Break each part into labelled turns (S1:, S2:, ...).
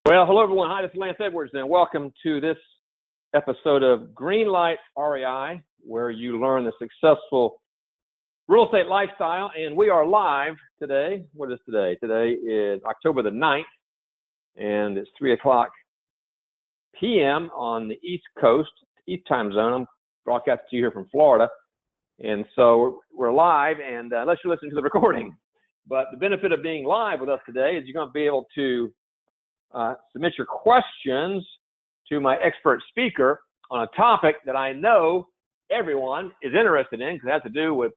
S1: Well, hello everyone. Hi, this is Lance Edwards, and welcome to this episode of Greenlight REI, where you learn the successful real estate lifestyle. And we are live today. What is today? Today is October the 9th, and it's 3 o'clock p.m. on the East Coast, East time zone. I'm broadcasting to you here from Florida. And so we're live, and unless you're listening to the recording. But the benefit of being live with us today is you're going to be able to submit your questions to my expert speaker on a topic that I know everyone is interested in, because it has to do with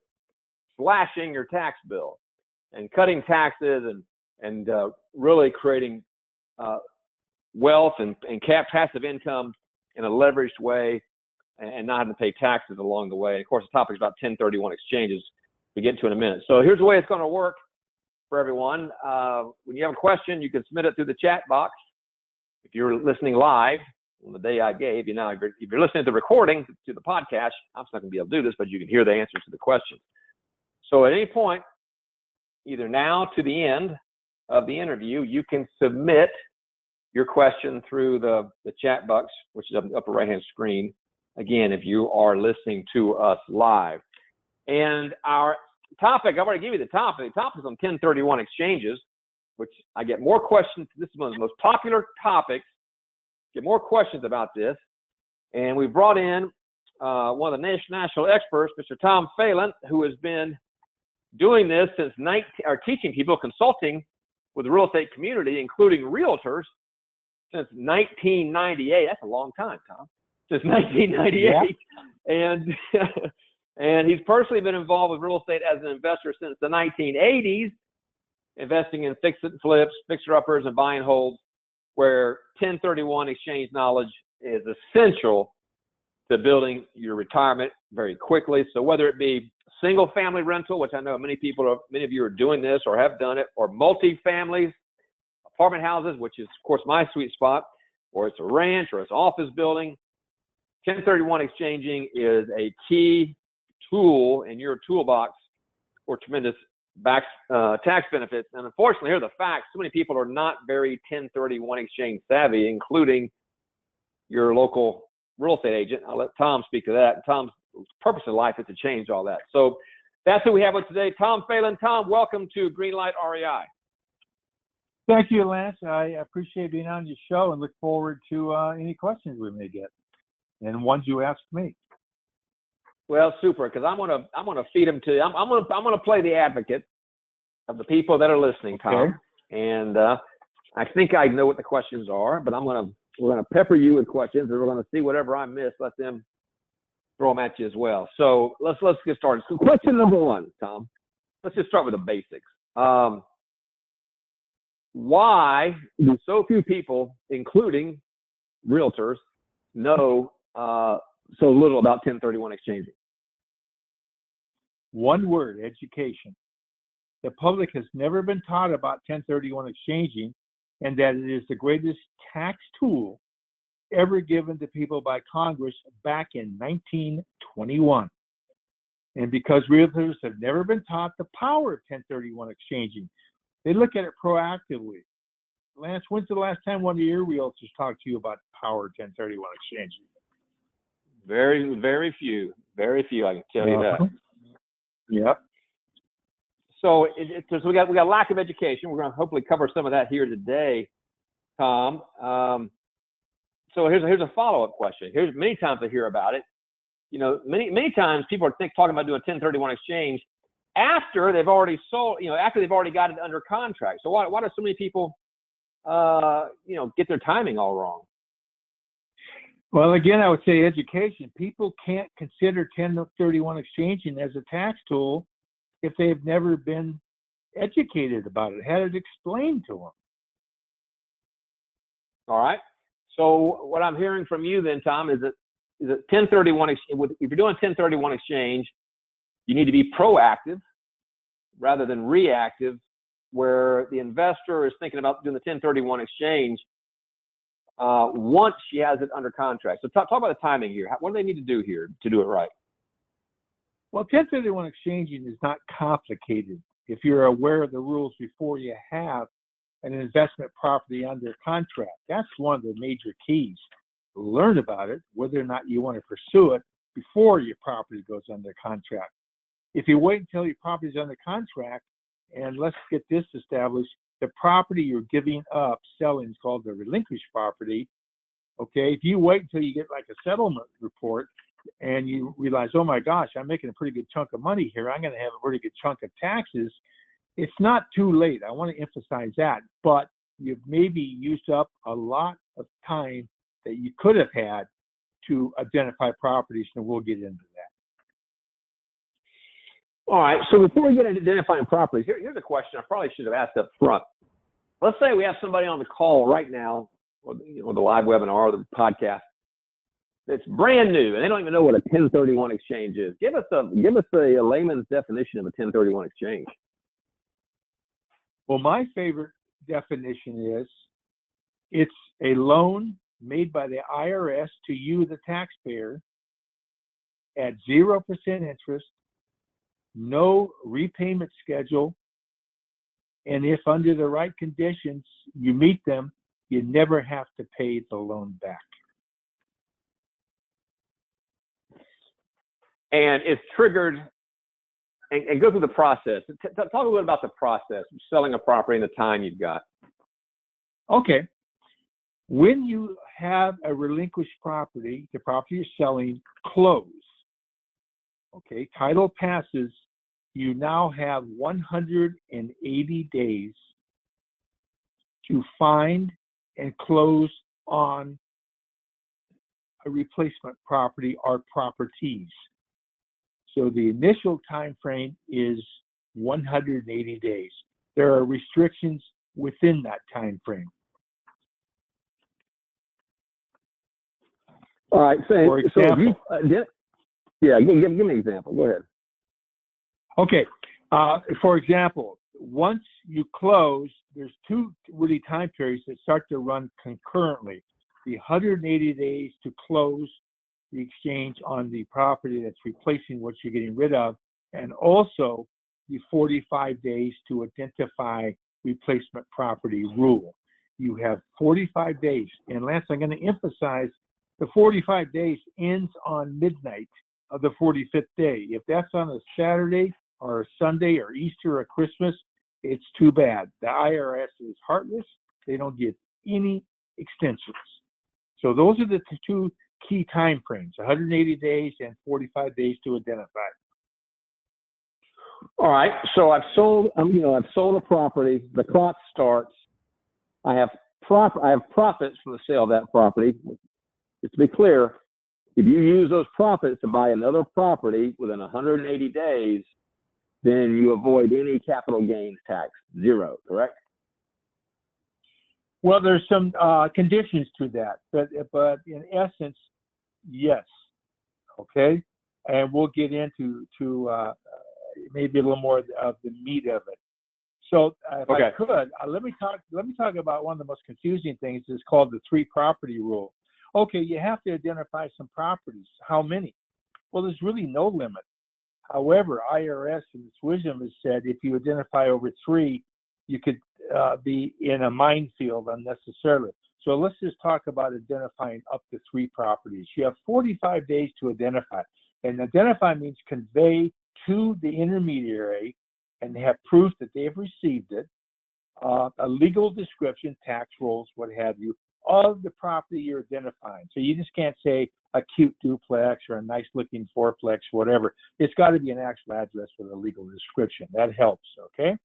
S1: slashing your tax bill and cutting taxes and really creating wealth and passive income in a leveraged way and not having to pay taxes along the way. And of course, the topic is about 1031 exchanges we get into in a minute. So here's the way it's going to work for everyone. When you have a question, you can submit it through the chat box. If you're listening live on the day I gave you, now if you're listening to the recording, to the podcast, I'm not going to be able to do this, but you can hear the answers to the questions. So at any point, either now to the end of the interview, you can submit your question through the chat box, which is up in the upper right-hand screen. Again, if you are listening to us live. And our topic, I've already given you the topic. The topic is on 1031 exchanges, which I get more questions. This is one of the most popular topics. Get more questions about this. And we brought in one of the national experts, Mr. Tom Phelan, who has been doing this since teaching people, consulting with the real estate community, including realtors, since 1998. That's a long time, Tom. Since 1998. Yeah. And he's personally been involved with real estate as an investor since the 1980s, investing in fix and flips, fixer-uppers, and buy and holds, where 1031 exchange knowledge is essential to building your retirement very quickly. So whether it be single-family rental, which I know many of you are doing this or have done it, or multi-families, apartment houses, which is, of course, my sweet spot, or it's a ranch, or it's an office building, 1031 exchanging is a key tool in your toolbox for tremendous tax benefits. And unfortunately, here are the facts. So many people are not very 1031 exchange savvy, including your local real estate agent. I'll let Tom speak to that. Tom's purpose in life is to change all that. So that's who we have with today, Tom Phelan. Tom, welcome to Greenlight REI.
S2: Thank you, Lance. I appreciate being on your show and look forward to any questions we may get and ones you ask me.
S1: Well, super, because I'm gonna feed them to you. I'm gonna play the advocate of the people that are listening, Tom.
S2: Okay.
S1: And I think I know what the questions are, but we're gonna pepper you with questions, and we're gonna see whatever I miss. Let them throw them at you as well. So let's get started. So question number one, Tom. Let's just start with the basics. Why do so few people, including realtors, know so little about 1031 exchanging?
S2: One word: education. The public has never been taught about 1031 exchanging, and that it is the greatest tax tool ever given to people by Congress back in 1921. And because realtors have never been taught the power of 1031 exchanging, they look at it proactively. Lance, when's the last time one of your realtors talked to you about the power of 1031 exchanging?
S1: Very, very few. Very few, I can tell you that.
S2: Yep.
S1: So so we got lack of education. We're going to hopefully cover some of that here today, Tom. So here's a follow-up question. Here's many times I hear about it. You know, many times people are talking about doing a 1031 exchange after they've already sold. You know, after they've already got it under contract. So why do so many people, get their timing all wrong?
S2: Well, again, I would say education. People can't consider 1031 exchanging as a tax tool if they've never been educated about it, had it explained to them.
S1: All right. So what I'm hearing from you then, Tom, is that 1031, if you're doing 1031 exchange, you need to be proactive rather than reactive, where the investor is thinking about doing the 1031 exchange once she has it under contract. So talk about the timing here. What do they need to do here to do it right?
S2: Well, 1031 exchanging is not complicated if you're aware of the rules before you have an investment property under contract. That's one of the major keys. Learn about it, whether or not you want to pursue it before your property goes under contract. If you wait until your property is under contract, and let's get this established, the property you're giving up, selling, is called the relinquished property. Okay, if you wait until you get like a settlement report and you realize, oh my gosh, I'm making a pretty good chunk of money here, I'm going to have a pretty good chunk of taxes, it's not too late. I want to emphasize that, but you've maybe used up a lot of time that you could have had to identify properties, and we'll get into that.
S1: All right, so before we get into identifying properties, here's a question I probably should have asked up front. Let's say we have somebody on the call right now, or the live webinar or the podcast, that's brand new and they don't even know what a 1031 exchange is. Give us a layman's definition of a 1031 exchange.
S2: Well, my favorite definition is it's a loan made by the IRS to you, the taxpayer, at 0% interest, no repayment schedule, and if under the right conditions you meet them, you never have to pay the loan back.
S1: And it's triggered, and go through the process. Talk a little bit about the process of selling a property and the time you've got.
S2: Okay. When you have a relinquished property, the property you're selling close, okay, title passes, you now have 180 days to find and close on a replacement property or properties. So the initial time frame is 180 days. There are restrictions within that time frame.
S1: All right.
S2: For example,
S1: give me an example. Go ahead.
S2: Okay. For example, once you close, there's two really time periods that start to run concurrently. The 180 days to close the exchange on the property that's replacing what you're getting rid of, and also the 45 days to identify replacement property rule. You have 45 days. And Lance, I'm going to emphasize the 45 days ends on midnight of the 45th day. If that's on a Saturday or a Sunday or Easter or Christmas, it's too bad. The IRS is heartless. They don't give any extensions. So those are the two key time frames, 180 days and 45 days to identify.
S1: All right. So I've sold a property. The clock starts. I have profits from the sale of that property. Just to be clear, if you use those profits to buy another property within 180 days, then you avoid any capital gains tax, zero, correct?
S2: Well, there's some conditions to that, but in essence, yes. Okay, and we'll get into maybe a little more of the meat of it. So, if I could, let me talk about one of the most confusing things. It's called the 3 property rule. Okay, you have to identify some properties. How many? Well, there's really no limit. However, IRS in its wisdom has said if you identify over 3, you could be in a minefield unnecessarily. So let's just talk about identifying up to 3 properties. You have 45 days to identify. And identify means convey to the intermediary and have proof that they've received it, a legal description, tax rolls, what have you, of the property you're identifying. So you just can't say a cute duplex or a nice looking fourplex, whatever. It's got to be an actual address with a legal description. That helps, okay?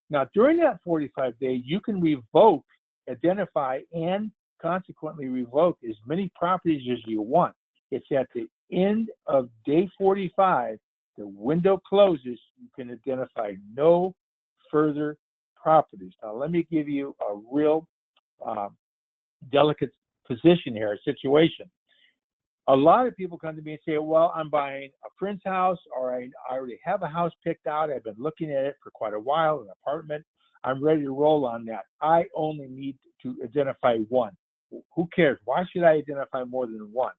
S2: Now, during that 45 days, you can revoke, identify, and consequently revoke as many properties as you want. It's at the end of day 45, the window closes, you can identify no further properties. Now, let me give you a real delicate position here, a situation. A lot of people come to me and say, well, I'm buying a friend's house, or I already have a house picked out. I've been looking at it for quite a while, an apartment. I'm ready to roll on that. I only need to identify 1. Who cares? Why should I identify more than 1?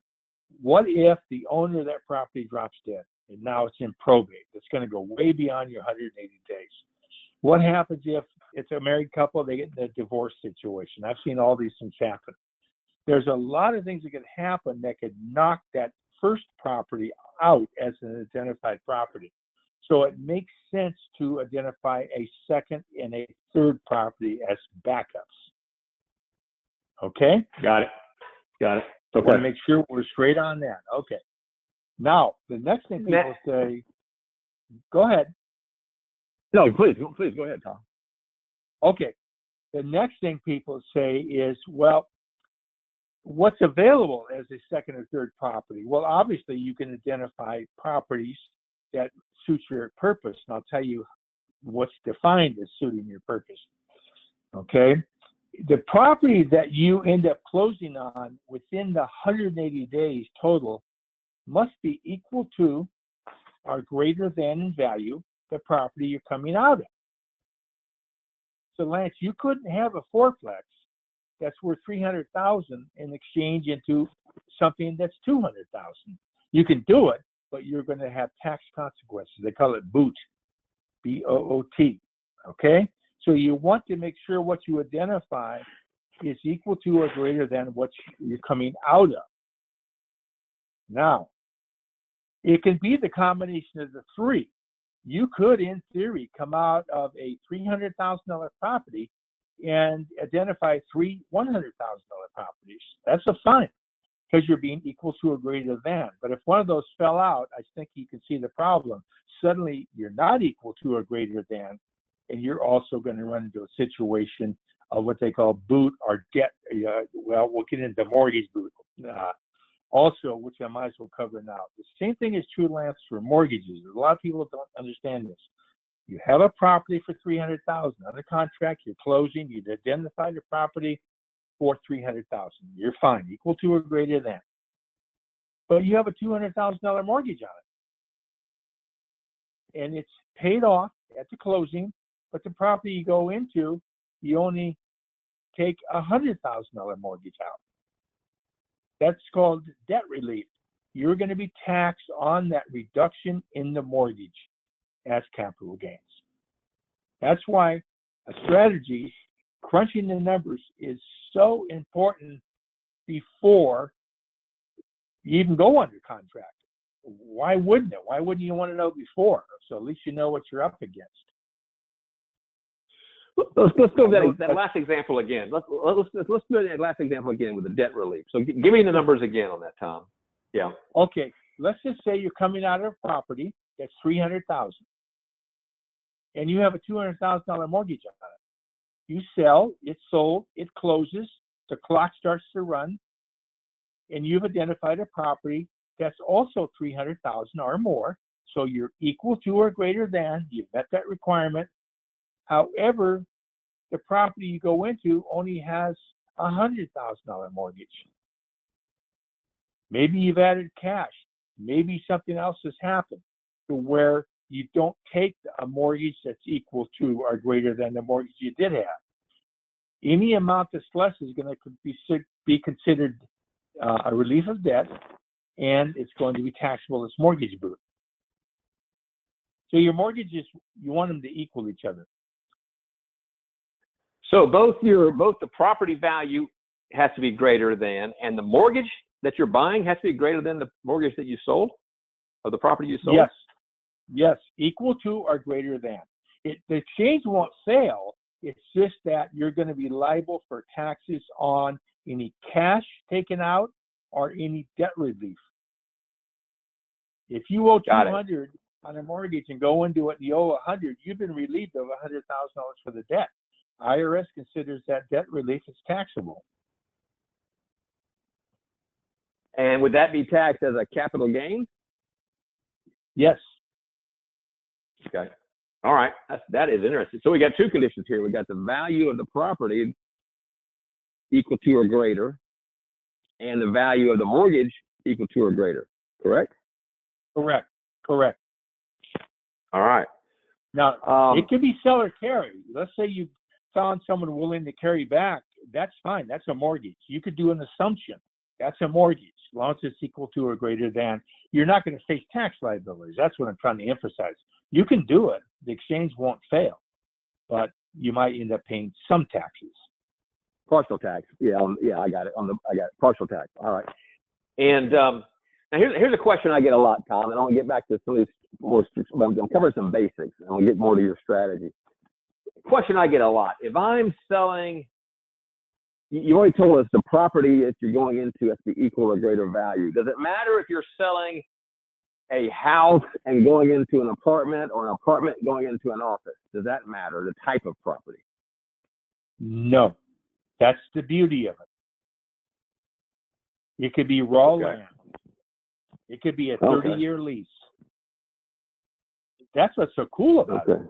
S2: What if the owner of that property drops dead and now it's in probate? It's going to go way beyond your 180 days. What happens if it's a married couple, they get in a divorce situation. I've seen all these things happen. There's a lot of things that could happen that could knock that first property out as an identified property. So it makes sense to identify a second and a third property as backups. Okay?
S1: Got it. Okay.
S2: I want to make sure we're straight on that. Okay. Now, the next thing people say, go ahead.
S1: No, please go ahead, Tom.
S2: Okay. The next thing people say is, well, what's available as a second or third property? Well, obviously, you can identify properties that suit your purpose, and I'll tell you what's defined as suiting your purpose. Okay? The property that you end up closing on within the 180 days total must be equal to or greater than in value the property you're coming out of. So, Lance, you couldn't have a fourplex that's worth $300,000 and exchange into something that's $200,000. You can do it, but you're going to have tax consequences. They call it BOOT, B-O-O-T. Okay, so you want to make sure what you identify is equal to or greater than what you're coming out of. Now, it can be the combination of the three. You could, in theory, come out of a $300,000 property and identify three $100,000 properties. That's a fine, because you're being equal to or greater than. But if one of those fell out, I think you can see the problem. Suddenly, you're not equal to or greater than, and you're also going to run into a situation of what they call boot or debt. Well, we'll get into mortgage boot also, which I might as well cover now. The same thing is true, Lance, for mortgages. A lot of people don't understand this. You have a property for $300,000 under contract. You're closing. You've identified the property for $300,000. You're fine, equal to or greater than. But you have a $200,000 mortgage on it, and it's paid off at the closing. But the property you go into, you only take a $100,000 mortgage out. That's called debt relief. You're going to be taxed on that reduction in the mortgage as capital gains. That's why a strategy, crunching the numbers, is so important before you even go under contract. Why wouldn't it? Why wouldn't you want to know before? So at least you know what you're up against.
S1: Let's go that last example again. Let's do that last example again with the debt relief. So give me the numbers again on that, Tom. Yeah.
S2: Okay. Let's just say you're coming out of a property that's $300,000, and you have a $200,000 mortgage on it. You sell, it's sold, it closes, the clock starts to run, and you've identified a property that's also $300,000 or more. So you're equal to or greater than. You've met that requirement. However, the property you go into only has a $100,000 mortgage. Maybe you've added cash. Maybe something else has happened to where you don't take a mortgage that's equal to or greater than the mortgage you did have. Any amount that's less is going to be considered a relief of debt, and it's going to be taxable as mortgage boot. So your mortgages, you want them to equal each other.
S1: So both the property value has to be greater than, and the mortgage that you're buying has to be greater than the mortgage that you sold, or the property you sold?
S2: Yes, equal to or greater than. The exchange won't fail. It's just that you're going to be liable for taxes on any cash taken out or any debt relief. If you owe $200 on a mortgage and go into it and you owe $100, you've been relieved of $100,000 for the debt. IRS considers that debt relief as taxable.
S1: And would that be taxed as a capital gain?
S2: Yes.
S1: Okay. All right. That is interesting. So we got two conditions here. We got the value of the property equal to or greater, and the value of the mortgage equal to or greater. Correct?
S2: Correct.
S1: All right.
S2: Now, it could be sell or carry. Let's say you found someone willing to carry back. That's fine. That's a mortgage. You could do an assumption. That's a mortgage, as long as it's equal to or greater than. You're not going to face tax liabilities. That's what I'm trying to emphasize. You can do it. The exchange won't fail. But you might end up paying some taxes.
S3: Partial tax. Yeah, I got it. I got it. Partial tax. All right.
S1: And
S3: Now here's a question I get a lot, Tom, and I want to get back to some of these more. I'm covering some basics, and I'll get more to your strategy. Question I get a lot: if I'm selling, you already told us the property that you're going into has to be equal or greater value. Does it matter if you're selling a house and going into an apartment, or an apartment going into an office? Does that matter? The type of property?
S2: No, that's the beauty of it. It could be raw land. It could be a 30-year lease. That's what's so cool about it.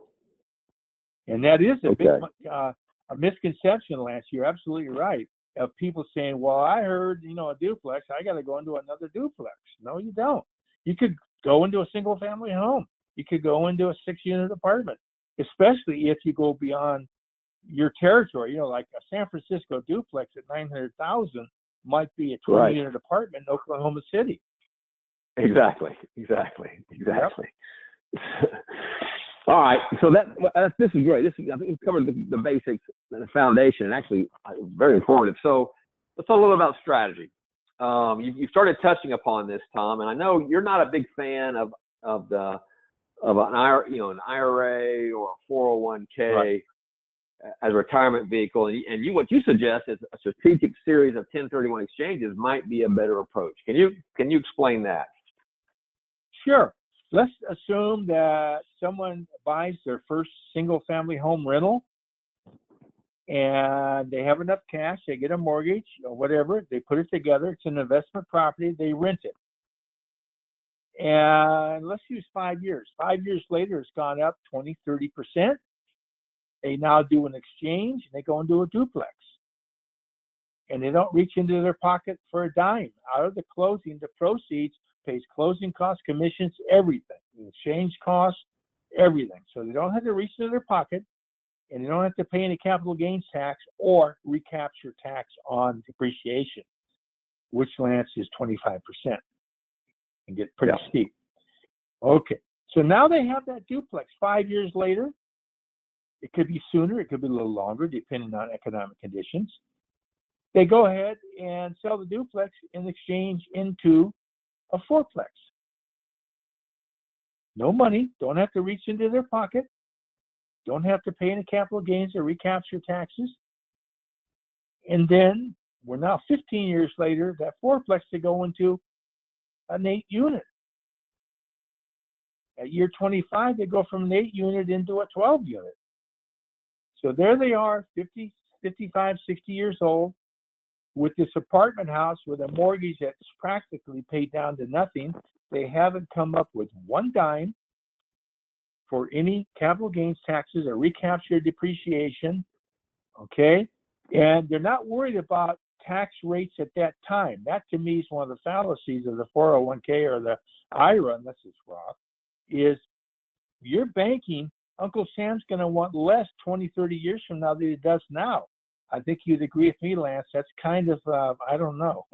S2: And that is a big a misconception, Lance. You're absolutely right. Of people saying, well, I heard, a duplex, I got to go into another duplex. No, you don't. You could go into a single-family home. You could go into a 6-unit apartment, especially if you go beyond your territory. Like a San Francisco duplex at $900,000 might be a 20-unit apartment in Oklahoma City.
S3: Exactly. Yep. All right, so this is great. I think we've covered the basics and the foundation, and actually very informative. So let's talk a little about strategy. You started touching upon this, Tom, and I know you're not a big fan of an IRA or a 401k as a retirement vehicle, and what you suggest is a strategic series of 1031 exchanges might be a better approach. Can you explain that?
S2: Sure. Let's assume that someone buys their first single-family home rental, and they have enough cash. They get a mortgage or whatever. They put it together. It's an investment property. They rent it. And let's use 5 years. 5 years later, it's gone up 20, 30%. They now do an exchange, and they go into a duplex. And they don't reach into their pocket for a dime. Out of the closing, the proceeds pays closing costs, commissions, everything. The exchange costs, everything. So they don't have to reach into their pocket, and they don't have to pay any capital gains tax or recapture tax on depreciation, which, Lance, is 25% and get pretty steep. Okay, so now they have that duplex 5 years later. It could be sooner, it could be a little longer, depending on economic conditions. They go ahead and sell the duplex in exchange into a fourplex. No money, don't have to reach into their pocket, don't have to pay any capital gains or recapture taxes. And then we're now 15 years later, that fourplex to go into an 8-unit. At year 25, they go from an 8-unit into a 12-unit. So there they are, 50, 55, 60 years old, with this apartment house with a mortgage that's practically paid down to nothing. They haven't come up with one dime for any capital gains taxes or recapture depreciation, okay? And they're not worried about tax rates at that time. That, to me, is one of the fallacies of the 401k or the IRA, unless it's Roth, is you're banking, Uncle Sam's going to want less 20, 30 years from now than he does now. I think you'd agree with me, Lance. That's kind of, I don't know,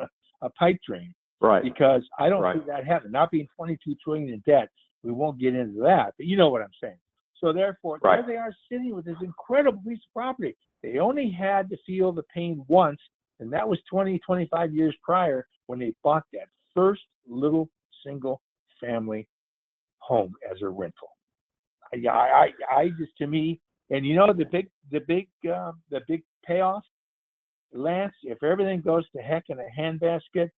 S2: a pipe dream.
S3: Right.
S2: Because I don't see that happen. Not being 22 trillion in debt, we won't get into that, but you know what I'm saying. So therefore, there they are sitting with this incredible piece of property. They only had to feel the pain once, and that was 20, 25 years prior when they bought that first little single family home as a rental. I just, to me, and the big payoff, Lance, if everything goes to heck in a handbasket,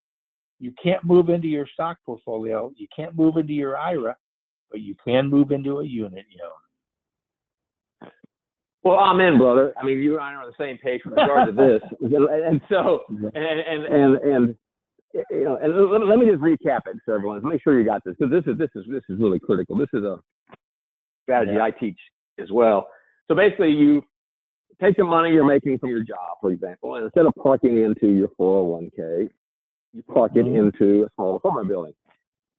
S2: you can't move into your stock portfolio, you can't move into your IRA, but you can move into a unit you own.
S3: Well, I'm in, brother. I mean, you and I are on the same page with regard to this, and so, and let me just recap it for everyone. Make sure you got this, because this is really critical. This is a strategy I teach as well. So basically, you take the money you're making from your job, for example, and instead of parking into your 401k, you park it into a small apartment building.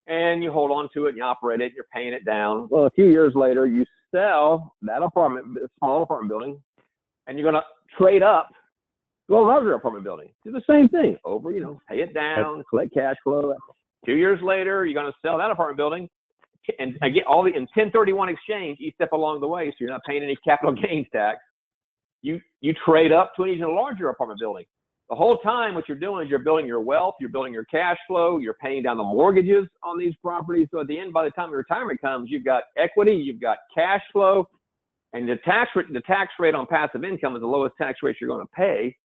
S3: And you hold on to it, and you operate it, you're paying it down. Well, a few years later, you sell that small apartment building, and you're going to trade up to a larger apartment building. Do the same thing over, pay it down, collect cash flow. 2 years later, you're going to sell that apartment building, and again, in 1031 exchange, each step along the way, so you're not paying any capital gains tax.
S1: you trade up to an even larger apartment building. The whole time, what you're doing is you're building your wealth, you're building your cash flow, you're paying down the mortgages on these properties. So at the end, by the time your retirement comes, you've got equity, you've got cash flow, and the tax rate on passive income is the lowest tax rate you're going to pay,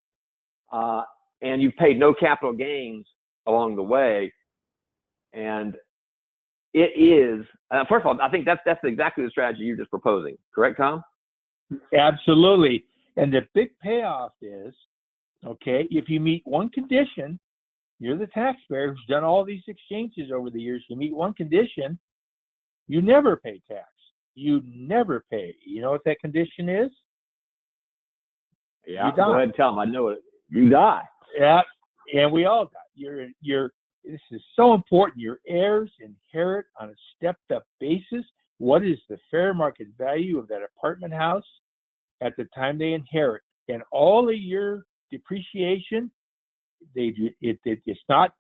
S1: and you've paid no capital gains along the way. And it is, first of all, I think that's exactly the strategy you're just proposing. Correct, Tom?
S2: Absolutely. And the big payoff is, okay, if you meet one condition, you're the taxpayer who's done all these exchanges over the years. You meet one condition, you never pay tax. You never pay. You know what that condition is?
S3: Yeah, go ahead and tell them. I know it. You die.
S2: Yeah, and we all die. This is so important. Your heirs inherit on a stepped-up basis. What is the fair market value of that apartment house at the time they inherit? And all of your depreciation, it's not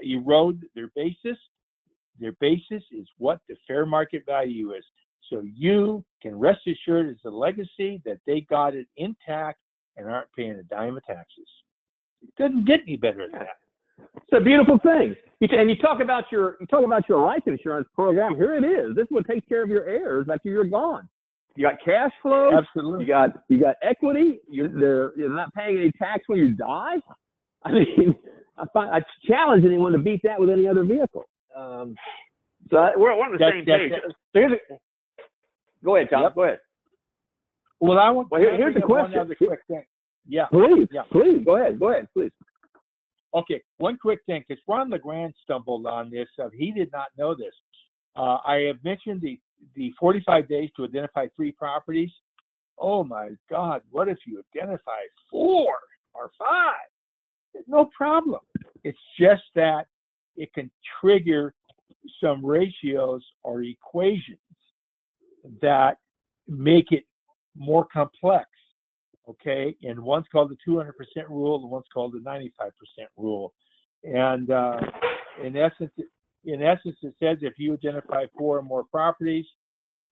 S2: erode their basis. Their basis is what the fair market value is. So you can rest assured it's a legacy that they got it intact and aren't paying a dime of taxes. It doesn't get any better than that.
S3: It's a beautiful thing. And you talk about your life insurance program. Here it is. This is what takes care of your heirs after you're gone. You got cash flow.
S2: Absolutely.
S3: You got equity. You're not paying any tax when you die. I mean, I challenge anyone to beat that with any other vehicle. So we're on the same page. Go ahead, Tom. Yep. Go ahead.
S2: Well,
S3: here's the question.
S2: One other quick thing. Yeah.
S3: Please. Go ahead, please.
S2: Okay, one quick thing, because Ron LeGrand stumbled on this. He did not know this. I have mentioned the 45 days to identify 3 properties. Oh my God, what if you identify 4 or 5? No problem. It's just that it can trigger some ratios or equations that make it more complex. Okay, and one's called the 200% rule, and one's called the 95% rule. And in essence, it says if you identify 4 or more properties,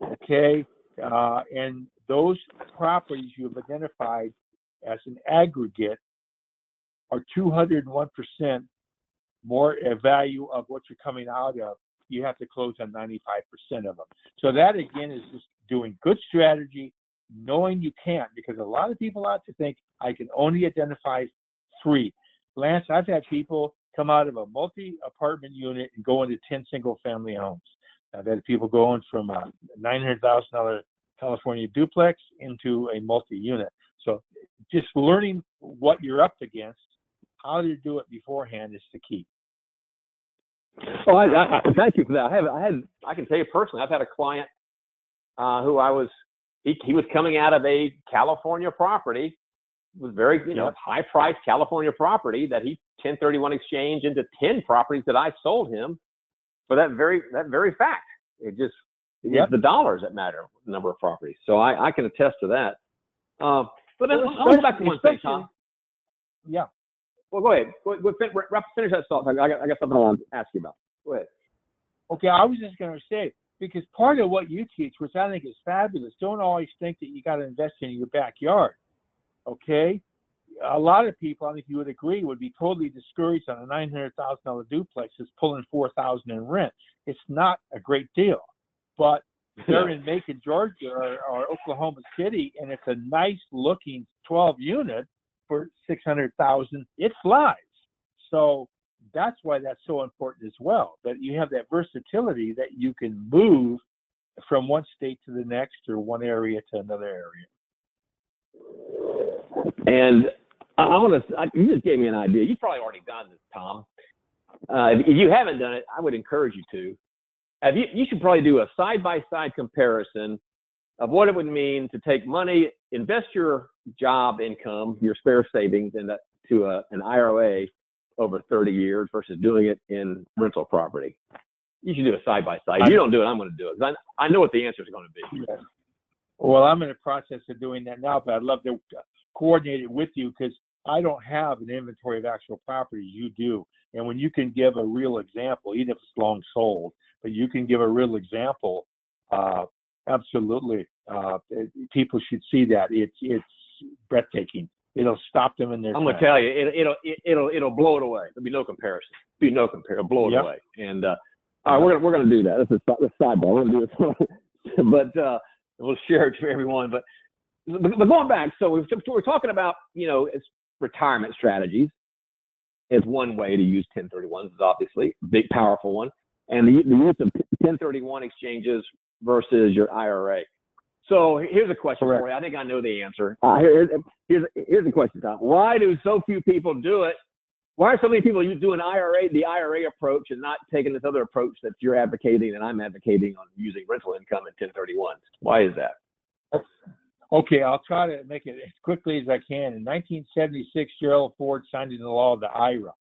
S2: okay, and those properties you have identified as an aggregate are 201% more value of what you're coming out of, you have to close on 95% of them. So that again is just doing good strategy, knowing you can't, because a lot of people out there think I can only identify 3. Lance, I've had people come out of a multi-apartment unit and go into 10 single-family homes. I've had people going from a $900,000 California duplex into a multi-unit. So just learning what you're up against, how to do it beforehand is the key.
S3: Well, I thank you for that. I can tell you personally, I've had a client who he was coming out of a California property. It was very, high priced California property that he 1031 exchanged into 10 properties that I sold him for that very fact. It's the dollars that matter, the number of properties. So I can attest to that. But then I'll go back to one thing, Tom.
S2: Yeah.
S3: Well, go ahead. Finish that thought. I got something I want to ask you about. Go ahead.
S2: Okay, I was just going to say, because part of what you teach, which I think is fabulous, don't always think that you got to invest in your backyard. Okay? A lot of people, I think you would agree, would be totally discouraged on a $900,000 duplex that's pulling $4,000 in rent. It's not a great deal. But they're in Macon, Georgia, or Oklahoma City, and it's a nice-looking 12-unit for $600,000. It flies. So that's why that's so important as well, that you have that versatility that you can move from one state to the next or one area to another area.
S3: And you just gave me an idea. You've probably already done this, Tom. If you haven't done it, I would encourage you to. You should probably do a side-by-side comparison of what it would mean to take money, invest your job income, your spare savings into an IRA over 30 years versus doing it in rental property. You should do a side-by-side. If you don't do it, I'm going to do it, because I know what the answer is going to be.
S2: Yeah. Well, I'm in the process of doing that now, but I'd love to coordinate it with you, because I don't have an inventory of actual properties. You do. And when you can give a real example, even if it's long sold, but you can give a real example, absolutely. People should see that. It's breathtaking. It'll stop them in their
S3: I'm
S2: tracks.
S3: gonna tell you, it'll blow it away. There'll be no comparison. It'll blow it
S2: Yep.
S3: away. And all right, we're gonna do that. This is sidebar. We're gonna do this, but we'll share it to everyone. But going back, so we're talking about, it's retirement strategies is one way to use 1031s. Is obviously a big, powerful one, and the use of 1031 exchanges versus your IRA. So here's a question for you. I think I know the answer. Here's a question, Tom. Why do so few people do it? Why are so many people doing the IRA approach, and not taking this other approach that you're advocating and I'm advocating on using rental income in 1031s? Why is that?
S2: Okay, I'll try to make it as quickly as I can. In 1976, Gerald Ford signed into law the IRA.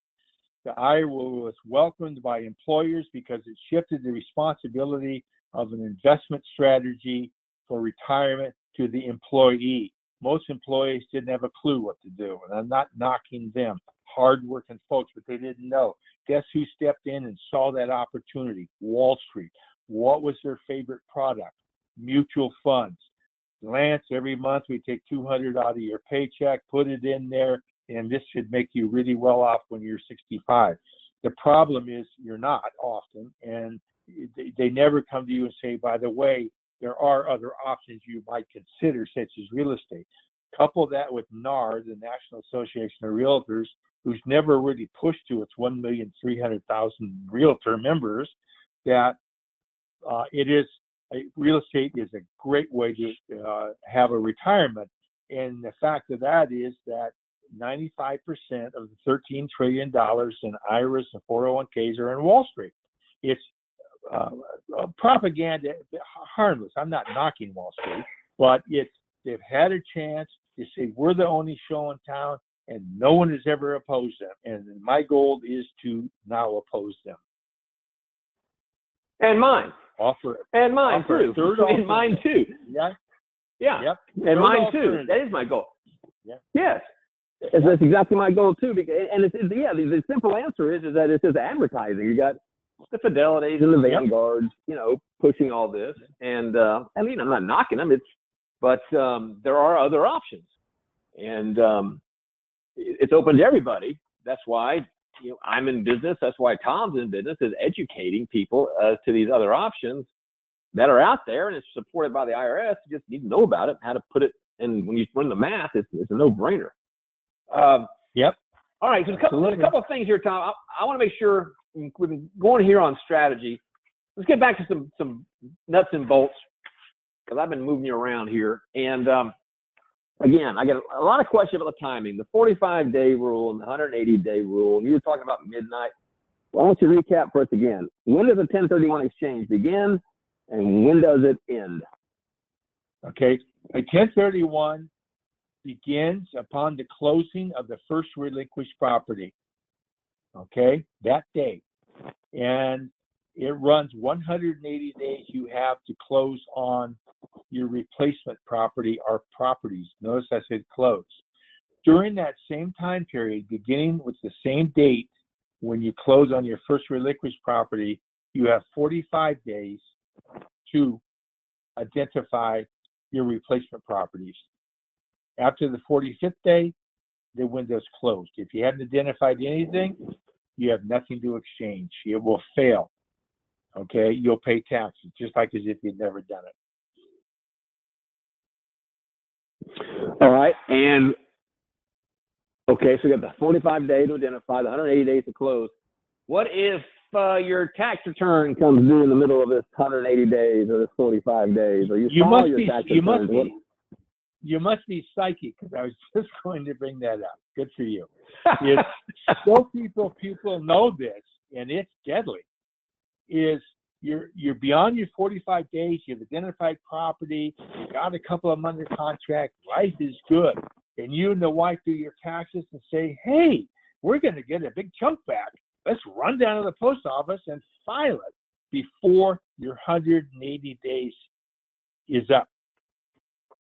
S2: The IRA was welcomed by employers because it shifted the responsibility of an investment strategy for retirement to the employee. Most employees didn't have a clue what to do, and I'm not knocking them. Hard-working folks, but they didn't know. Guess who stepped in and saw that opportunity? Wall Street. What was their favorite product? Mutual funds. Lance, every month we take $200 out of your paycheck, put it in there, and this should make you really well off when you're 65. The problem is you're not often, and they never come to you and say, by the way, there are other options you might consider, such as real estate. Couple that with NAR, the National Association of Realtors, who's never really pushed to its 1,300,000 realtor members, that real estate is a great way to have a retirement. And the fact of that is that 95% of the $13 trillion in IRAs and 401ks are in Wall Street. It's propaganda, harmless. I'm not knocking Wall Street, but they've had a chance to say we're the only show in town, and no one has ever opposed them. And my goal is to now oppose them.
S3: And mine. And mine too. And mine too.
S2: Yeah.
S3: Yeah.
S2: Yep.
S3: And mine too. That is my goal.
S2: Yeah.
S3: Yes. That's exactly my goal too. And the simple answer is that it's just advertising. You got the Fidelities and the Vanguards, pushing all this. And I mean, I'm not knocking them. But there are other options, and it's open to everybody. That's why I'm in business. That's why Tom's in business, is educating people to these other options that are out there, and it's supported by the IRS. You just need to know about it, how to put it. And when you run the math, it's a no-brainer.
S2: Yep.
S3: All right. So a couple of things here, Tom. I want to make sure we've been going here on strategy. Let's get back to some nuts and bolts, because I've been moving you around here. And again, I get a lot of questions about the timing, the 45-day rule and the 180-day rule. And you were talking about midnight. Well, I want you to recap for us again. When does a 1031 exchange begin, and when does it end?
S2: Okay. A 1031 begins upon the closing of the first relinquished property. Okay, that day. And it runs 180 days you have to close on your replacement property or properties. Notice I said close. During that same time period, beginning with the same date when you close on your first relinquished property, you have 45 days to identify your replacement properties. After the 45th day, the window's closed. If you haven't identified anything, you have nothing to exchange. It will fail. Okay, you'll pay taxes, just like as if you'd never done it.
S3: All right, and okay, so you got the 45 days to identify, the 180 days to close. What if your tax return comes due in the middle of this 180 days or this 45 days, or you file your tax return?
S2: You must be psychic, because I was just going to bring that up. Good for you. So people know this, and it's deadly. Is you're beyond your 45 days, you've identified property, you got a couple of them under contract, life is good, and you and the wife do your taxes and say, hey, we're going to get a big chunk back. Let's run down to the post office and file it before your 180 days is up.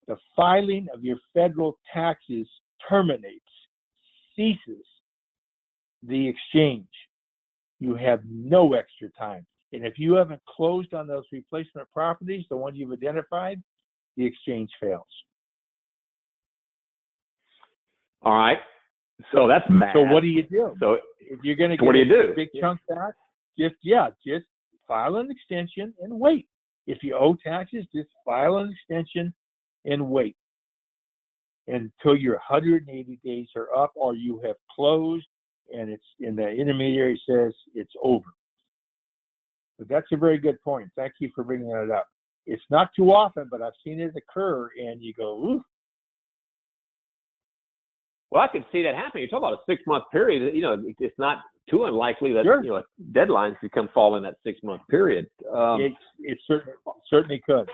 S2: The filing of your federal taxes terminates, ceases the exchange. You have no extra time. And if you haven't closed on those replacement properties, the ones you've identified, the exchange fails.
S3: All right. So that's bad.
S2: So what do you do?
S3: So
S2: if you're going to
S3: what do you
S2: get
S3: do?
S2: a big chunk back, just file an extension and wait. If you owe taxes, just file an extension and wait until your 180 days are up or you have closed and the intermediary says it's over. But that's a very good point. Thank you for bringing that up. It's not too often, but I've seen it occur, and you go, ooh.
S1: Well, I could see that happening. You're talking about a 6-month period. You know, it's not too unlikely that
S2: Sure.
S1: you know deadlines could come fall in that 6-month period.
S2: It certainly could.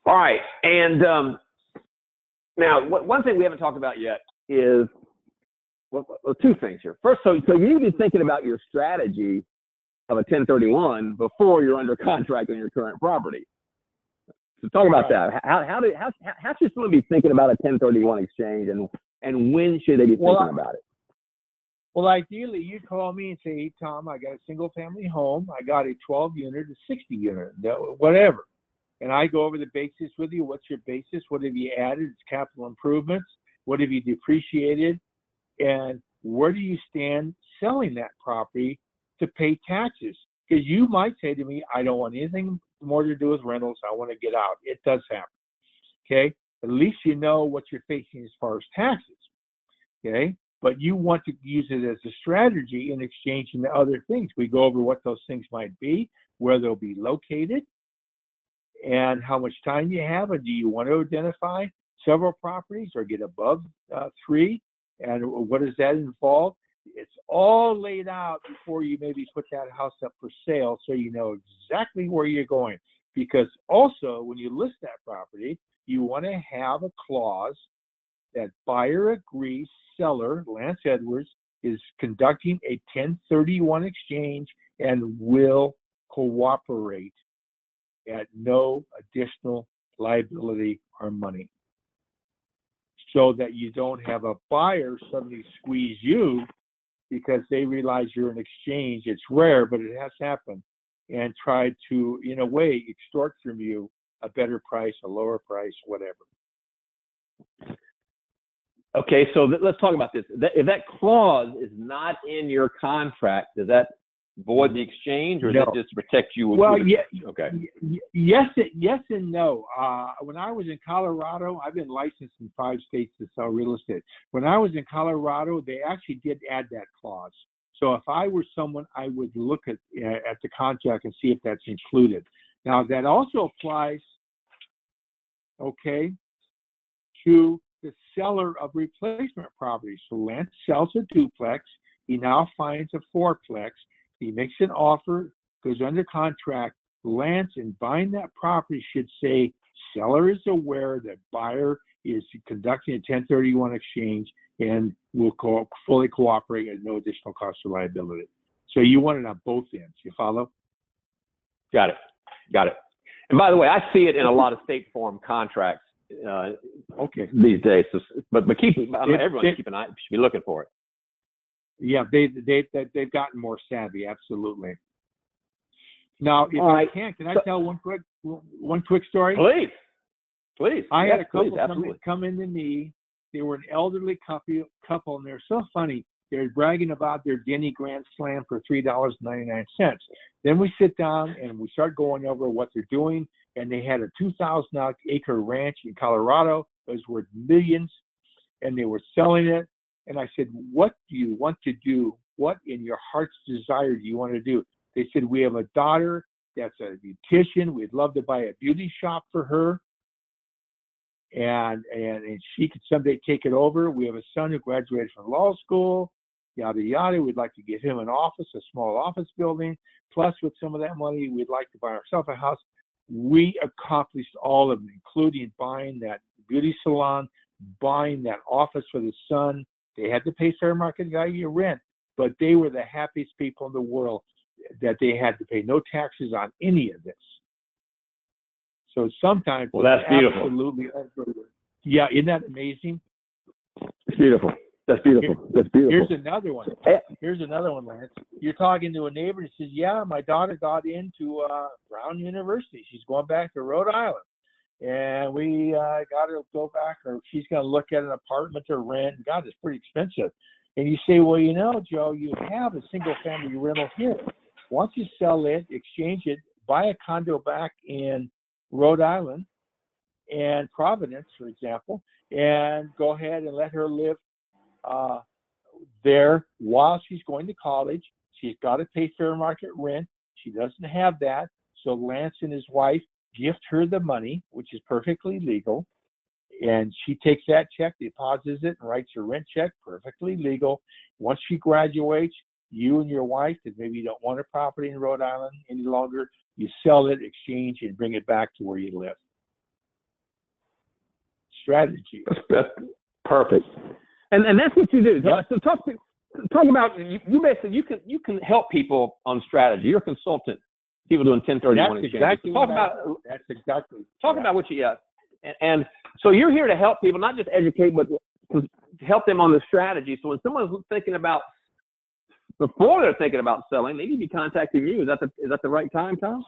S1: All right, and now one thing we haven't talked about yet is well, two things here. First,
S3: So you need to be thinking about your strategy of a 1031 before you're under contract on your current property. So talk about that. How should someone be thinking about a 1031 exchange, and when should they be thinking about it?
S2: Well, ideally, you call me and say, hey, Tom, I got a single-family home. I got a 12-unit, a 60-unit, whatever. And I go over the basis with you. What's your basis? What have you added? It's capital improvements. What have you depreciated? And where do you stand selling that property to pay taxes? Because you might say to me, I don't want anything more to do with rentals. I want to get out. It does happen. Okay? At least you know what you're facing as far as taxes. Okay? But you want to use it as a strategy in exchange to other things. We go over what those things might be, where they'll be located, and how much time you have, and do you want to identify several properties or get above 3, and what does that involve? It's all laid out before you maybe put that house up for sale, so you know exactly where you're going. Because also, when you list that property, you want to have a clause that buyer agrees seller, Lance Edwards, is conducting a 1031 exchange and will cooperate at no additional liability or money. So that you don't have a buyer suddenly squeeze you because they realize you're in exchange. It's rare, but it has happened, and try to, in a way, extort from you a better price, a lower price, whatever.
S1: okay, so let's talk about this. If that clause is not in your contract, does that void the exchange, or
S2: No.
S1: is it just to protect you?
S2: Well, yeah,
S1: okay.
S2: yes and no. When I was in Colorado, I've been licensed in 5 states to sell real estate. When I was in Colorado, they actually did add that clause. So if I were someone, I would look at the contract and see if that's included. Now, that also applies, okay, to the seller of replacement properties. So Lance sells a duplex. He now finds a fourplex. He makes an offer, goes under contract. Lance, in buying that property, should say, seller is aware that buyer is conducting a 1031 exchange and will fully cooperate at no additional cost or liability. So you want it on both ends. You follow?
S1: Got it. And by the way, I see it in a lot of state farm contracts
S2: Okay.
S1: these days. So, but everyone should keep an eye. Should be looking for it.
S2: Yeah, they've gotten more savvy. Absolutely. Now, if I can I tell one quick story?
S1: Please.
S2: I had a couple come into me. They were an elderly couple, and they're so funny. They're bragging about their Denny Grand Slam for $3.99. Then we sit down and we start going over what they're doing. And they had a 2,000-acre ranch in Colorado. It was worth millions, and they were selling it. And I said, what do you want to do? What in your heart's desire do you want to do? They said, we have a daughter that's a beautician. We'd love to buy a beauty shop for her. And she could someday take it over. We have a son who graduated from law school, yada, yada. We'd like to give him an office, a small office building. Plus, with some of that money, we'd like to buy ourselves a house. We accomplished all of them, including buying that beauty salon, buying that office for the son. They had to pay fair market value rent, but they were the happiest people in the world that they had to pay no taxes on any of this. So sometimes,
S1: well, that's beautiful.
S2: Absolutely, yeah, isn't that amazing?
S3: It's beautiful. That's beautiful.
S2: Here's another one. Lance. You're talking to a neighbor and says, yeah, my daughter got into Brown University. She's going back to Rhode Island. and we got to go back, or she's going to look at an apartment to rent. God, it's pretty expensive. And you say, well, you know, Joe, you have a single family rental here. Once you sell it, exchange it, buy a condo back in Rhode Island and Providence, for example, and go ahead and let her live there while she's going to college. She's got to pay fair market rent. She doesn't have that. So Lance and his wife gift her the money, which is perfectly legal. And she takes that check, deposits it, and writes a rent check, perfectly legal. Once she graduates, you and your wife, if maybe you don't want a property in Rhode Island any longer, you sell it, exchange, and bring it back to where you live. Strategy.
S3: That's perfect. And that's what you do. So talk about, you basically, you can help people on strategy. You're a consultant. People doing 1031
S2: That's
S3: exchanges.
S2: exactly
S3: Talk about what you got. And so you're here to help people, not just educate, but to help them on the strategy. So when someone's thinking about, before they're thinking about selling, they need to be contacting you. Is that the right time, Tom?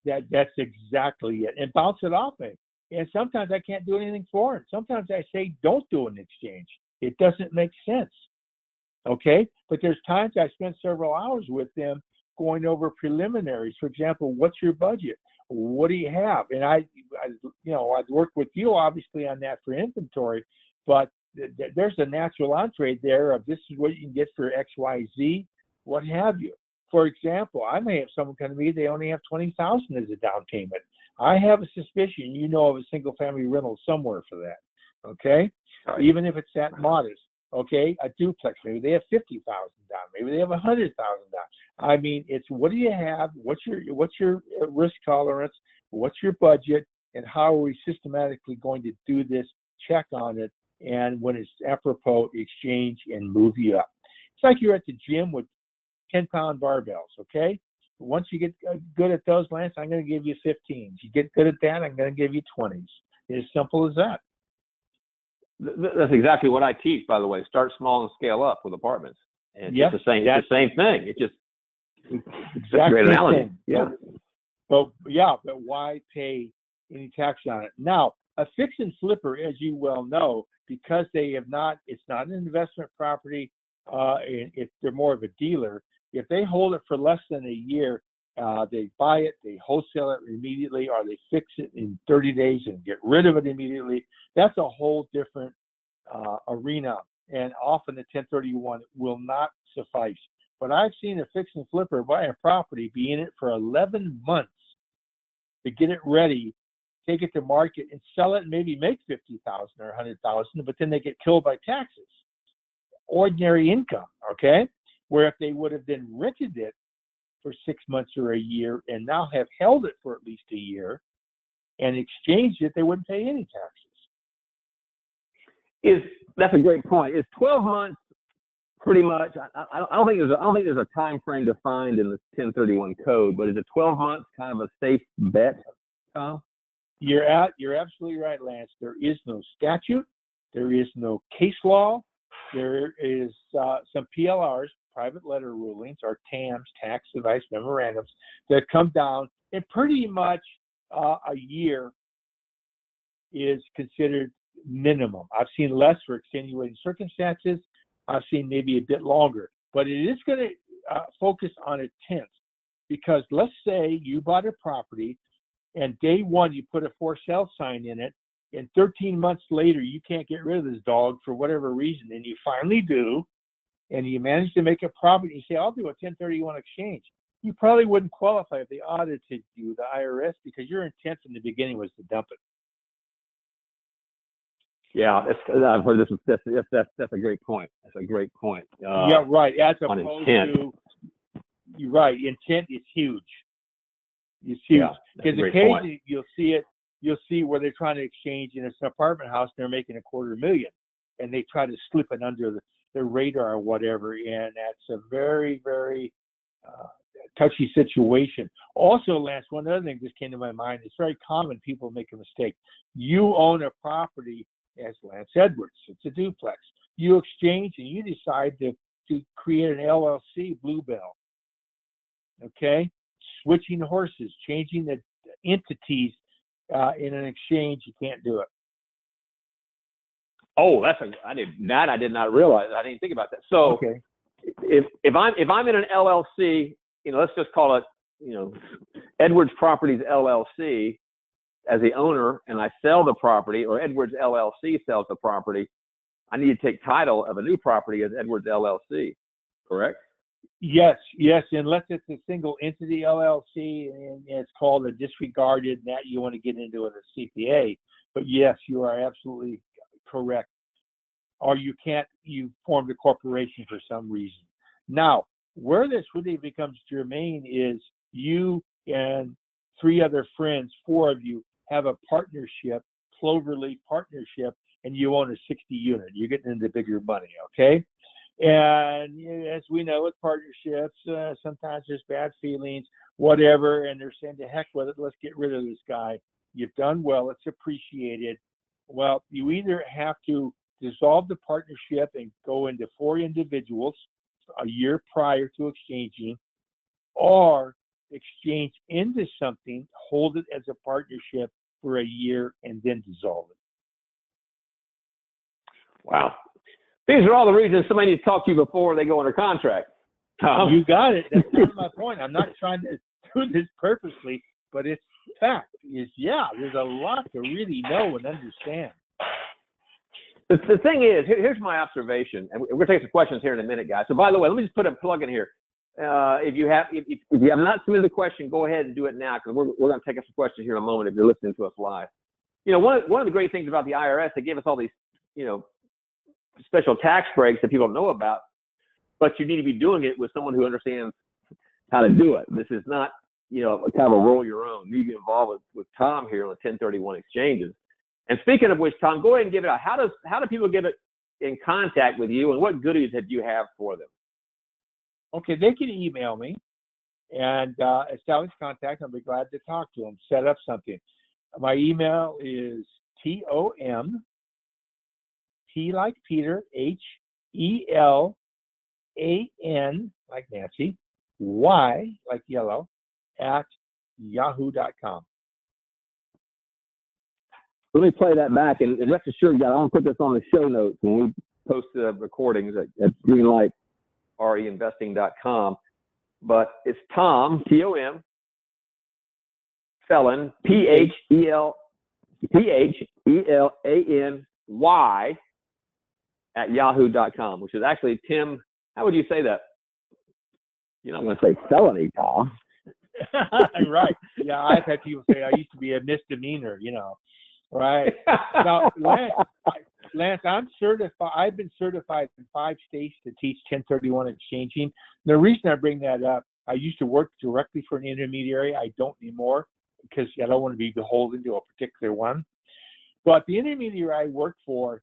S2: That's exactly it. And bounce it off me. And sometimes I can't do anything for them. Sometimes I say, don't do an exchange. It doesn't make sense. Okay? But there's times I spend several hours with them going over preliminaries. For example, what's your budget? What do you have? And I'd work with you obviously on that for inventory, but there's a natural entree there of this is what you can get for X, Y, Z, what have you. For example, I may have someone come to me, they only have $20,000 as a down payment. I have a suspicion you know of a single family rental somewhere for that. Okay?
S3: Right.
S2: Even if it's that modest. Okay, a duplex, maybe they have $50,000 down, maybe they have $100,000 down. I mean, it's what do you have? What's your risk tolerance? What's your budget? And how are we systematically going to do this? Check on it, and when it's apropos, exchange and move you up. It's like you're at the gym with 10-pound barbells. Okay, once you get good at those, Lance, I'm going to give you 15s. You get good at that, I'm going to give you 20s. It's as simple as that.
S3: That's exactly what I teach, by the way. Start small and scale up with apartments. And it's just the same. It's the same thing. It's just exactly great analogy.
S2: Thing. Yeah. But why pay any tax on it? Now, a fix and flipper, as you well know, because they have not, it's not an investment property. They're more of a dealer. If they hold it for less than a year, they buy it, they wholesale it immediately, or they fix it in 30 days and get rid of it immediately. That's a whole different arena, and often the 1031 will not suffice. But I've seen a fix and flipper buy a property, be in it for 11 months to get it ready, take it to market, and sell it, and maybe make $50,000 or $100,000, but then they get killed by taxes. Ordinary income, okay? Where if they would have then rented it for 6 months or a year and now have held it for at least a year and exchanged it, they wouldn't pay any taxes.
S3: That's a great point. Is 12 months pretty much? I don't think there's a time frame defined in the 1031 code, but is it 12 months kind of a safe bet, Tom?
S2: You're absolutely right, Lance. There is no statute. There is no case law. There is some PLRs, private letter rulings, or TAMs, tax advice memorandums, that come down, and pretty much a year is considered minimum. I've seen less for extenuating circumstances. I've seen maybe a bit longer, but it is going to focus on intent, because let's say you bought a property and day one you put a for sale sign in it, and 13 months later you can't get rid of this dog for whatever reason, and you finally do, and you manage to make a profit, you say, I'll do a 1031 exchange. You probably wouldn't qualify if they audited you, the IRS, because your intent from the beginning was to dump it.
S3: Yeah, I've heard this. That's a great point. That's a great point.
S2: Yeah, right. As opposed
S3: intent.
S2: to, you're right. Intent is huge. It's huge. Because occasionally you'll see where they're trying to exchange, and it's an apartment house, and they're making $250,000, and they try to slip it under the radar or whatever, and that's a very, very touchy situation. Also, Lance, one other thing just came to my mind. It's very common people make a mistake. You own a property as Lance Edwards. It's a duplex. You exchange and you decide to create an LLC, Bluebell. Okay? Switching horses, changing the entities in an exchange, you can't do it.
S3: Oh, I did not realize. I didn't think about that. So
S2: Okay.
S3: if I'm in an LLC, let's just call it, Edwards Properties LLC as the owner, and I sell the property, or Edwards LLC sells the property, I need to take title of a new property as Edwards LLC, correct?
S2: Yes, unless it's a single entity LLC and it's called a disregarded, that you want to get into it as CPA. But yes, you are absolutely correct. Or you formed a corporation for some reason. Now, where this really becomes germane is you and 3 other friends, 4 of you, have a partnership, Cloverleaf partnership, and you own a 60 unit. You're getting into bigger money, okay? And as we know with partnerships, sometimes there's bad feelings, whatever, and they're saying, to heck with it, let's get rid of this guy. You've done well, it's appreciated. Well, you either have to dissolve the partnership and go into 4 individuals a year prior to exchanging, or exchange into something, hold it as a partnership for a year, and then dissolve it.
S3: Wow. These are all the reasons somebody needs to talk to you before they go under contract.
S2: You got it. That's not my point. I'm not trying to do this purposely, but it's fact. There's a lot to really know and understand.
S3: The thing is, here's my observation, and we're going to take some questions here in a minute, guys. So, by the way, let me just put a plug in here. If you have not submitted a question, go ahead and do it now, because we're going to take up some questions here in a moment if you're listening to us live. One of the great things about the IRS, they give us all these, special tax breaks that people don't know about, but you need to be doing it with someone who understands how to do it. This is not, kind of a roll your own. You need to get involved with Tom here on the 1031 exchanges. And speaking of which, Tom, go ahead and give it out. How do people get in contact with you, and what goodies that you have for them?
S2: Okay, they can email me and establish contact. I'll be glad to talk to them, set up something. My email is TOM, T like Peter, HELAN like Nancy, Y like yellow, at yahoo.com.
S3: Let me play that back, and rest assured, guys, I want to put this on the show notes when we post the recordings at greenlightreinvesting.com. But it's Tom, T-O-M, Phelan, P-H-E-L-A-N-Y, at yahoo.com, which is actually Tim. How would you say that? You're not going to say felony, Tom.
S2: Right. Yeah, I've had people say I used to be a misdemeanor, Right. Now, Lance, I'm certified. I've been certified in 5 states to teach 1031 exchanging. The reason I bring that up, I used to work directly for an intermediary. I don't anymore because I don't want to be beholden to a particular one. But the intermediary I worked for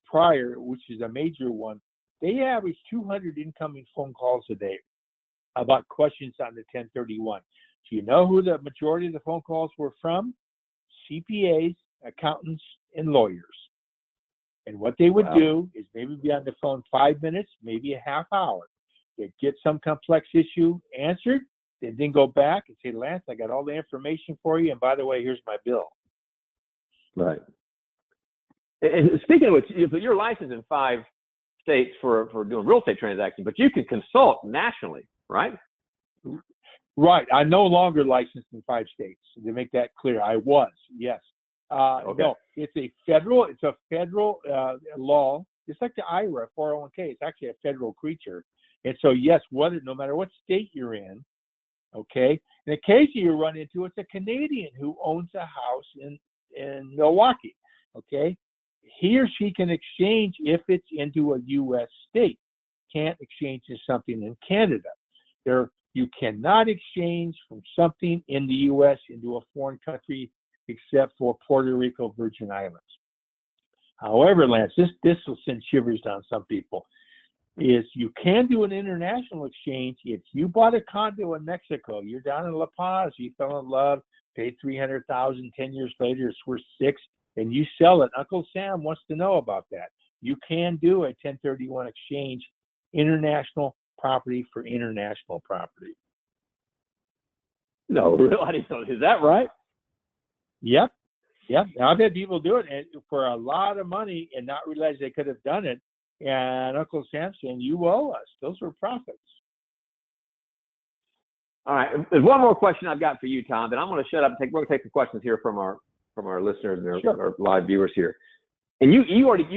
S2: prior, which is a major one, they average 200 incoming phone calls a day about questions on the 1031. Do you know who the majority of the phone calls were from? CPAs, accountants, and lawyers. And what they would do is maybe be on the phone 5 minutes, maybe a half hour. They'd get some complex issue answered, and then go back and say, Lance, I got all the information for you, and by the way, here's my bill.
S3: Right. And speaking of which, you're licensed in 5 states for doing real estate transactions, but you can consult nationally, right?
S2: Right. I'm no longer licensed in 5 states. To make that clear, I was, yes.
S3: Okay.
S2: No, it's a federal law. It's like the IRA 401k. It's actually a federal creature. And so, yes, no matter what state you're in, okay, and occasionally you run into it's a Canadian who owns a house in Milwaukee, okay? He or she can exchange if it's into a U.S. state. Can't exchange to something in Canada. You cannot exchange from something in the U.S. into a foreign country except for Puerto Rico, Virgin Islands. However, Lance, this will send shivers down some people, is you can do an international exchange if you bought a condo in Mexico, you're down in La Paz, you fell in love, paid $300,000, 10 years later it's worth $6,000, and you sell it. Uncle Sam wants to know about that. You can do a 1031 exchange, international property for international property.
S3: No, really? Is that right?
S2: Yep. Yeah, I've had people do it for a lot of money and not realize they could have done it. And Uncle Sam saying, "You owe us." Those were profits.
S1: All right. There's one more question I've got for you, Tom. Then I'm going to shut up. We're going to take some questions here from our listeners and our live viewers here. And you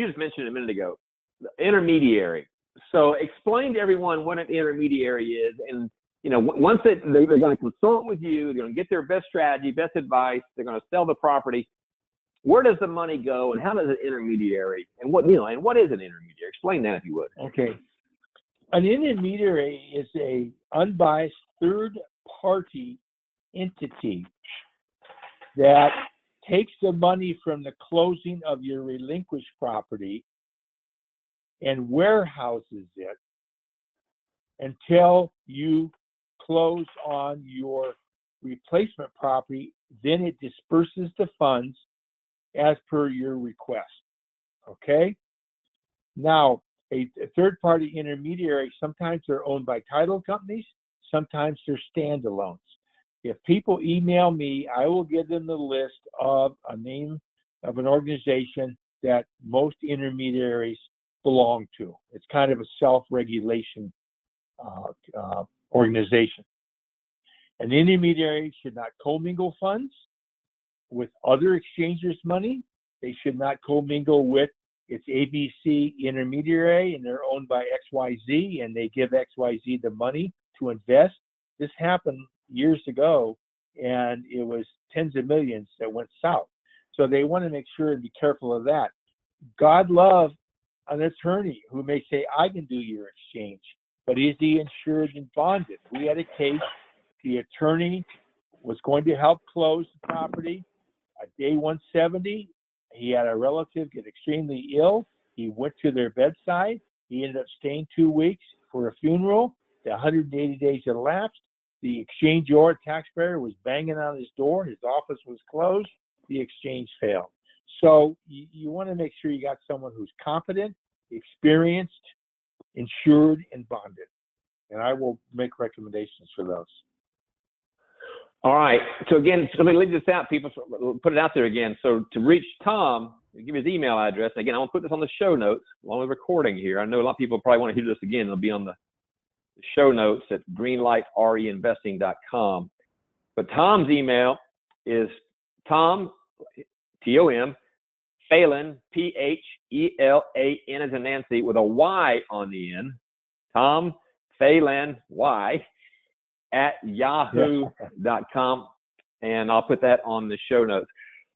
S1: just mentioned a minute ago, the intermediary. So explain to everyone what an intermediary is, and once they're going to consult with you, they're going to get their best strategy, best advice. They're going to sell the property. Where does the money go, and how does an intermediary, and what is an intermediary? Explain that if you would.
S2: Okay. An intermediary is a unbiased third-party entity that takes the money from the closing of your relinquished property and warehouses it until you close on your replacement property. Then it disperses the funds as per your request. Okay? Now, a third-party intermediary, sometimes they're owned by title companies, sometimes they're standalones. If people email me, I will give them the list of a name of an organization that most intermediaries belong to. It's kind of a self-regulation organization. An intermediary should not commingle funds with other exchangers' money. They should not commingle with its ABC intermediary and they're owned by XYZ and they give XYZ the money to invest. This happened years ago and it was tens of millions that went south. So they want to make sure and be careful of that. God love an attorney who may say, I can do your exchange, but is he insured and bonded? We had a case, the attorney was going to help close the property. At day 170, he had a relative get extremely ill. He went to their bedside. He ended up staying 2 weeks for a funeral. The 180 days had elapsed. The exchanger taxpayer was banging on his door. His office was closed. The exchange failed. So you want to make sure you got someone who's competent, experienced, insured, and bonded. And I will make recommendations for those.
S1: All right. So again, let me leave this out, people. Put it out there again. So to reach Tom, give his email address. Again, I want to put this on the show notes along with recording here. I know a lot of people probably want to hear this again. It'll be on the show notes at greenlightreinvesting.com. But Tom's email is Tom, T-O-M, Phelan, P-H-E-L-A-N as in Nancy, with a Y on the end. Tom Phelan, Y, at yahoo.com. And I'll put that on the show notes.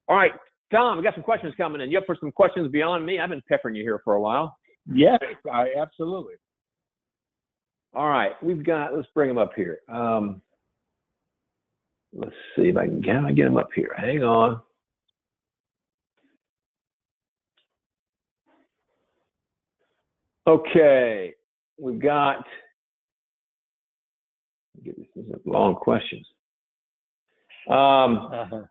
S1: All right, Tom, we got some questions coming in. You up for some questions beyond me? I've been peppering you here for a while.
S2: Yes, absolutely.
S1: All right, let's bring them up here. Let's see if I can get them up here. Hang on. Okay, we've got, these are long questions. All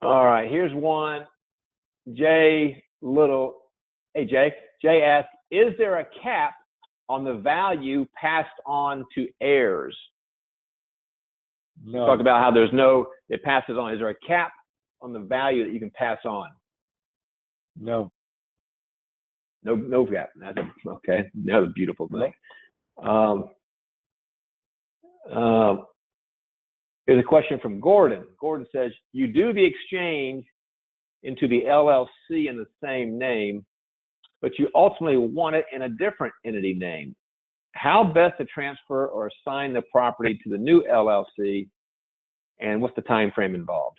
S1: right, here's one. Jay Little. Hey, Jay. Jay asks, is there a cap on the value passed on to heirs?
S2: No.
S1: Talk about how it passes on. Is there a cap on the value that you can pass on?
S2: No.
S1: No cap. Okay. That's a beautiful thing. Here's a question from Gordon. Gordon says, you do the exchange into the LLC in the same name, but you ultimately want it in a different entity name. How best to transfer or assign the property to the new LLC, and what's the time frame involved?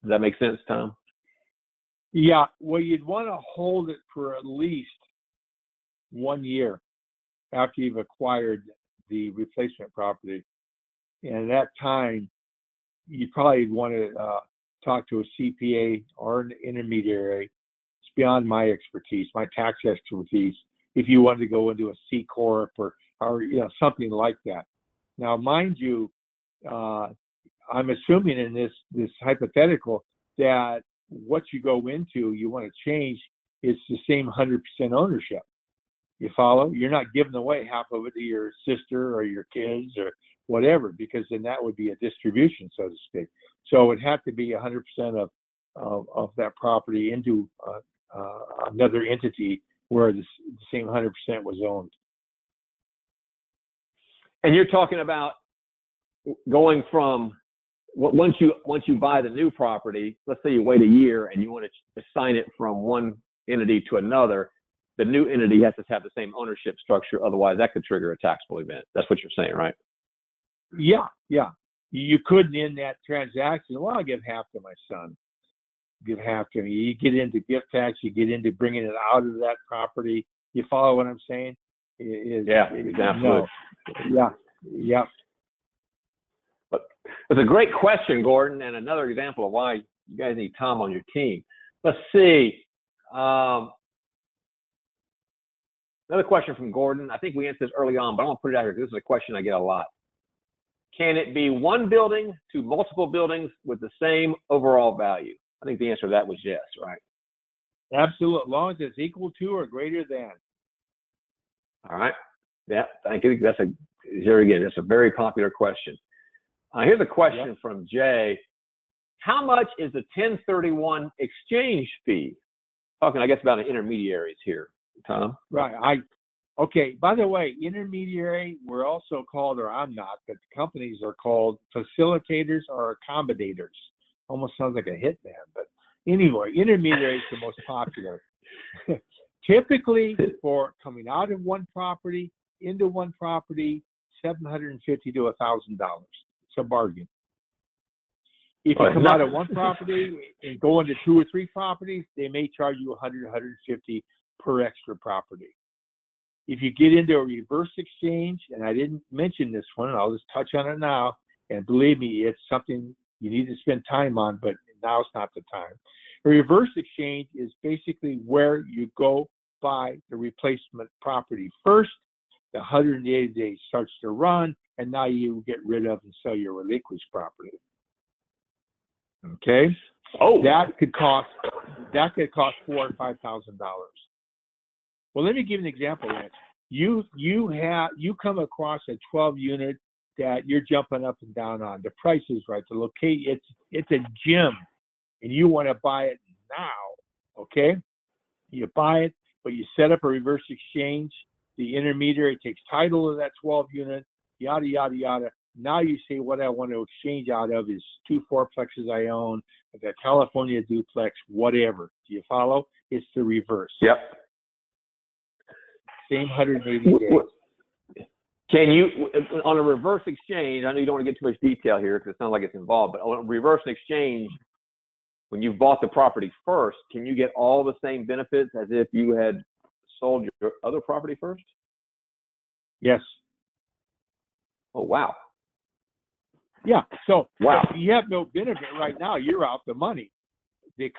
S1: Does that make sense, Tom?
S2: Yeah, well, you'd want to hold it for at least 1 year after you've acquired the replacement property. And at that time, you probably want to talk to a CPA or an intermediary. It's beyond my expertise, my tax expertise, if you wanted to go into a C Corp or something like that. Now, mind you, I'm assuming in this hypothetical that what you go into, you want to change, it's the same 100% ownership. You follow? You're not giving away half of it to your sister or your kids or whatever, because then that would be a distribution, so to speak. So it had to be 100% of that property into another entity where the same 100% was owned.
S1: And you're talking about going from once you buy the new property, let's say you wait a year and you want to assign it from one entity to another, the new entity has to have the same ownership structure. Otherwise, that could trigger a taxable event. That's what you're saying, right?
S2: Yeah. You couldn't in that transaction. Well, I'll give half to my son. Give half to me. You get into gift tax. You get into bringing it out of that property. You follow what I'm saying?
S1: Yeah, exactly.
S2: No. Yeah.
S1: But it's a great question, Gordon, and another example of why you guys need Tom on your team. Let's see. Another question from Gordon. I think we answered this early on, but I want to put it out here because this is a question I get a lot. Can it be one building to multiple buildings with the same overall value? I think the answer to that was yes, right?
S2: Absolutely. As long as it's equal to or greater than.
S1: All right. Yeah, thank you. That's a very popular question. Here's a question from Jay. How much is the 1031 exchange fee? Talking, I guess, about intermediaries here, Tom.
S2: Right. Okay. By the way, intermediary, we're also called, or I'm not, but companies are called facilitators or accommodators. Almost sounds like a hitman, but anyway, intermediary is the most popular. Typically, for coming out of one property into one property, $750 to $1,000. It's a bargain. If you come out of one property and go into 2 or 3 properties, they may charge you $100, $150 per extra property. If you get into a reverse exchange, and I didn't mention this one, I'll just touch on it now, and believe me, it's something you need to spend time on, but now's not the time. A reverse exchange is basically where you go buy the replacement property first, the 180 days starts to run, and now you get rid of and sell your relinquished property. Okay?
S1: Oh,
S2: that could cost $4,000 or $5,000. Well, let me give you an example, Lance. You come across a 12 unit that you're jumping up and down on. The price is right. The location, it's a gym, and you want to buy it now. Okay? You buy it, but you set up a reverse exchange. The intermediary takes title of that 12 unit, yada, yada, yada. Now you say what I want to exchange out of is 2 fourplexes I own, the California duplex, whatever. Do you follow? It's the reverse.
S1: Yep.
S2: Same 180 days.
S1: Can you, on a reverse exchange, I know you don't want to get too much detail here because it sounds like it's involved, but on a reverse exchange, when you've bought the property first, can you get all the same benefits as if you had sold your other property first?
S2: Yes.
S1: Oh, wow.
S2: Yeah. So
S1: wow.
S2: If you have no benefit right now, you're out the money. The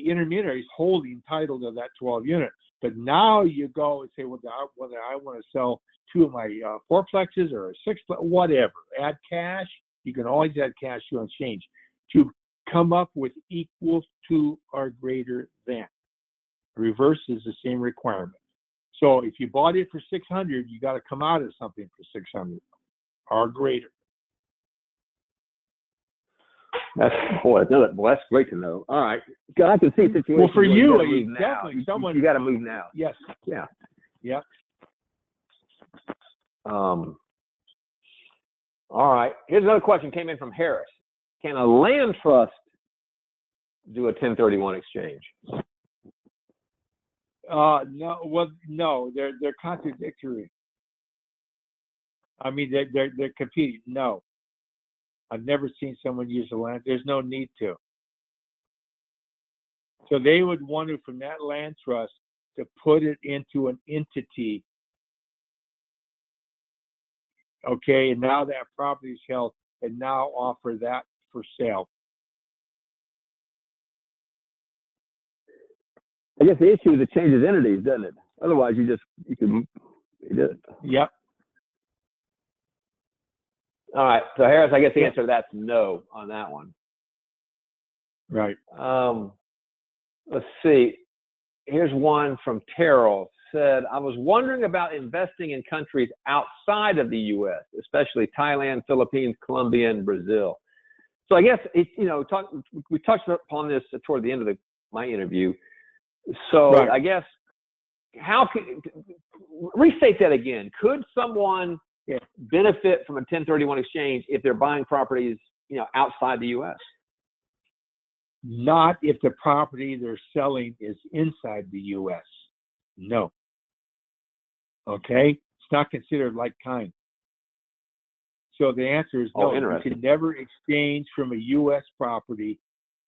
S2: intermediary is holding title to that 12 units. But now you go and say, whether I want to sell 2 of my fourplexes or a 6plex, whatever. Add cash. You can always add cash to exchange to come up with equal to or greater than. Reverse is the same requirement. So if you bought it for $600, you got to come out of something for $600 or greater.
S1: That's great to know. All right, I can see situations.
S2: Well, for you,
S1: definitely someone. You got to move now.
S2: Yes.
S1: Yeah.
S2: Yeah.
S1: All right. Here's another question came in from Harris. Can a land trust do a 1031 exchange?
S2: No. Well, no. They're contradictory. I mean, they're competing. No. I've never seen someone use a land. There's no need to. So they would want to, from that land trust, to put it into an entity. Okay, and now that property is held, and now offer that for sale.
S3: I guess the issue is it changes entities, doesn't it? Otherwise, you can.
S2: Yep.
S1: All right. So Harris, I guess the answer to that's no on that one.
S2: Right.
S1: Let's see. Here's one from Terrell. Said, I was wondering about investing in countries outside of the U.S., especially Thailand, Philippines, Colombia, and Brazil.
S3: So I guess we touched upon this toward the end of my interview. So
S2: Right.
S3: I guess restate that again. Could someone benefit from a 1031 exchange if they're buying properties, outside the U.S.?
S2: Not if the property they're selling is inside the U.S. No. Okay? It's not considered like kind. So the answer is no. You can never exchange from a U.S. property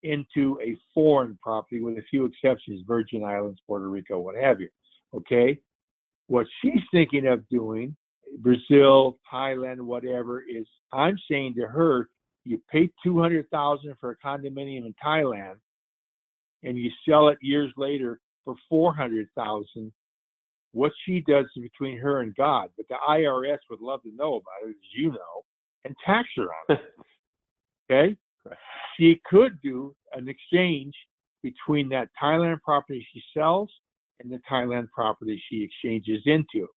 S2: into a foreign property, with a few exceptions, Virgin Islands, Puerto Rico, what have you. Okay? What she's thinking of doing, Brazil, Thailand, whatever, is I'm saying to her, you pay $200,000 for a condominium in Thailand, and you sell it years later for $400,000. What she does is between her and God, but the IRS would love to know about it, as you know, and tax her on it. Okay?
S3: Right.
S2: She could do an exchange between that Thailand property she sells and the Thailand property she exchanges into.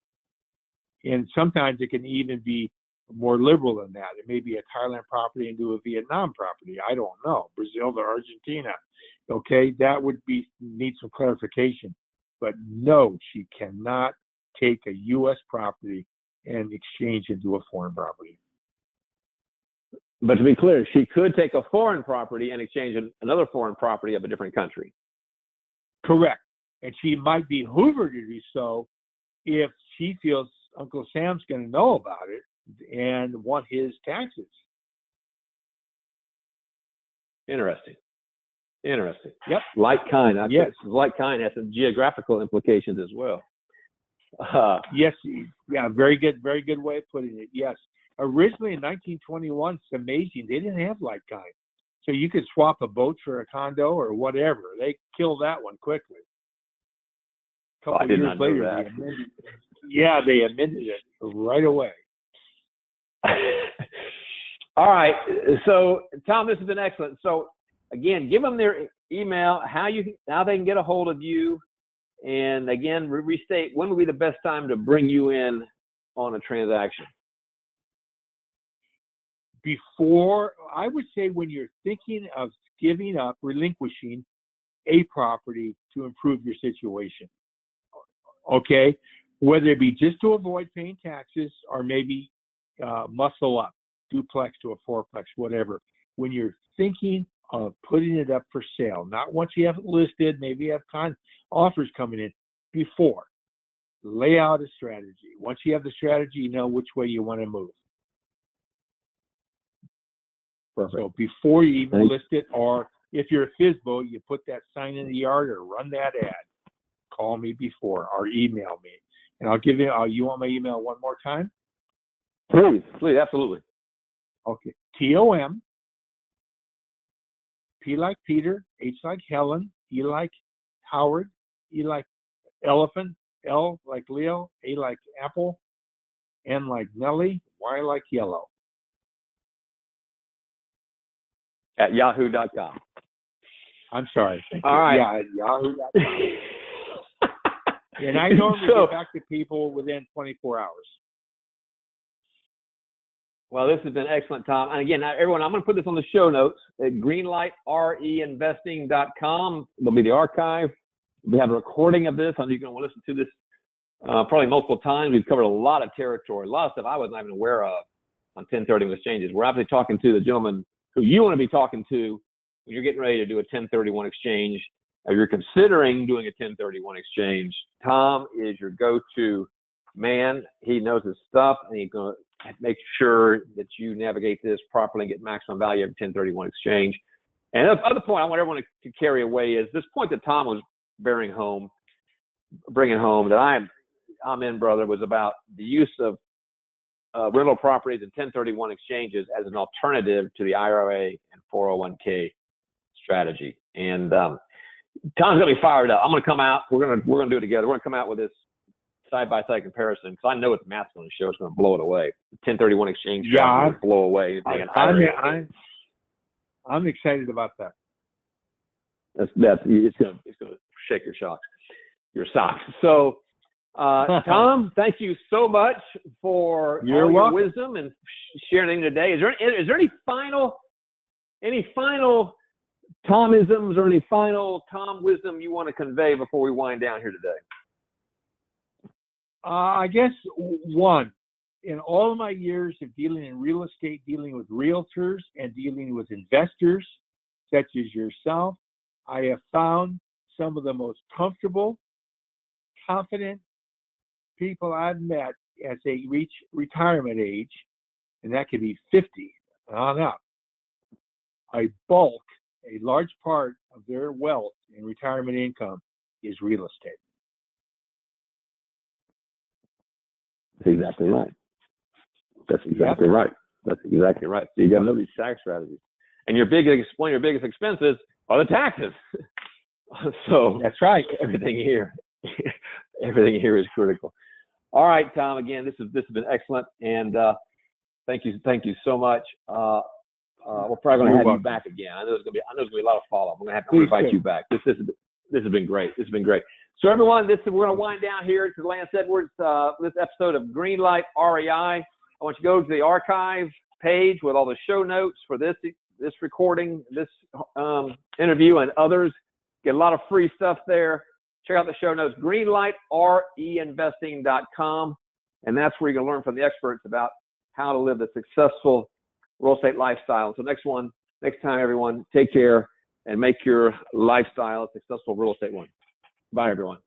S2: And sometimes it can even be more liberal than that. It may be a Thailand property into a Vietnam property. I don't know. Brazil to Argentina. Okay, that would need some clarification. But no, she cannot take a U.S. property and exchange into a foreign property.
S3: But to be clear, she could take a foreign property and exchange another foreign property of a different country.
S2: Correct. And she might be hoovered to do so if she feels Uncle Sam's going to know about it and want his taxes.
S3: Interesting.
S2: Yep.
S3: Like kind.
S2: Yes.
S3: Like kind has some geographical implications as well.
S2: Yes. Yeah. Very good way of putting it. Yes. Originally in 1921, it's amazing. They didn't have like kind. So you could swap a boat for a condo or whatever. They killed that one quickly. A couple of years later, they amended it right away.
S3: All right. So, Tom, this has been excellent. So, again, give them their email, how they can get a hold of you, and again, restate when would be the best time to bring you in on a transaction.
S2: Before, I would say when you're thinking of giving up, relinquishing a property to improve your situation. Okay, whether it be just to avoid paying taxes or maybe muscle up, duplex to a fourplex, whatever. When you're thinking of putting it up for sale, not once you have it listed, maybe you have offers coming in, before, lay out a strategy. Once you have the strategy, you know which way you want to move. Perfect. So before you even list it, or if you're a FSBO, you put that sign in the yard or run that ad. Call me before or email me. And I'll give you, you want my email one more time?
S3: Please, absolutely.
S2: Okay. TOM, P like Peter, H like Helen, E like Howard, E like elephant, L like Leo, A like apple, N like Nelly, Y like yellow.
S3: At yahoo.com.
S2: I'm sorry. Thank
S3: All
S2: you.
S3: right.
S2: Yeah, at yahoo.com. And I normally get back to people within 24 hours.
S3: Well, this has been excellent, Tom. And again, everyone, I'm going to put this on the show notes at greenlightreinvesting.com. There'll be the archive. We have a recording of this. I know you're going to listen to this probably multiple times. We've covered a lot of territory, a lot of stuff I wasn't even aware of on 1031 exchanges. We're actually talking to the gentleman who you want to be talking to when you're getting ready to do a 1031 exchange, or you're considering doing a 1031 exchange. Tom is your go-to man. He knows his stuff, and he's going to make sure that you navigate this properly and get maximum value of 1031 exchange. And the other point I want everyone to carry away is this point that Tom was bringing home that I'm in, brother, was about the use of rental properties and 1031 exchanges as an alternative to the IRA and 401k strategy. And Tom's gonna be fired up. I'm gonna come out. We're gonna do it together. We're gonna come out with this side-by-side comparison because I know what the math's gonna show. It's gonna blow it away. The 1031 exchange strategy will blow away.
S2: I'm excited about that.
S3: It's gonna shake your socks. So. Tom, thank you so much for your wisdom and sharing today. Is there any final
S1: any final Tomisms or any final Tom wisdom you want to convey before we wind down here today?
S2: I guess one, in all of my years of dealing in real estate, dealing with realtors and dealing with investors such as yourself, I have found some of the most comfortable, confident people I've met as they reach retirement age, and that could be 50 on up. A large part of their wealth and retirement income is real estate.
S3: That's exactly right. That's exactly right. That's exactly right. So you got to know these tax strategies. And one of your biggest expenses are the taxes. So
S2: that's right.
S3: Everything here is critical. All right, Tom. Again, this has been excellent, and thank you so much. We're probably going to have you back again. I know there's going to be a lot of follow up. We're going to have to invite you back. This has been great. This has been great. So everyone, we're going to wind down here to Lance Edwards. This episode of Greenlight REI. I want you to go to the archive page with all the show notes for this recording, this interview, and others. Get a lot of free stuff there. Check out the show notes, greenlightreinvesting.com, and that's where you're going to learn from the experts about how to live a successful real estate lifestyle. So next time, everyone, take care and make your lifestyle a successful real estate one. Bye, everyone.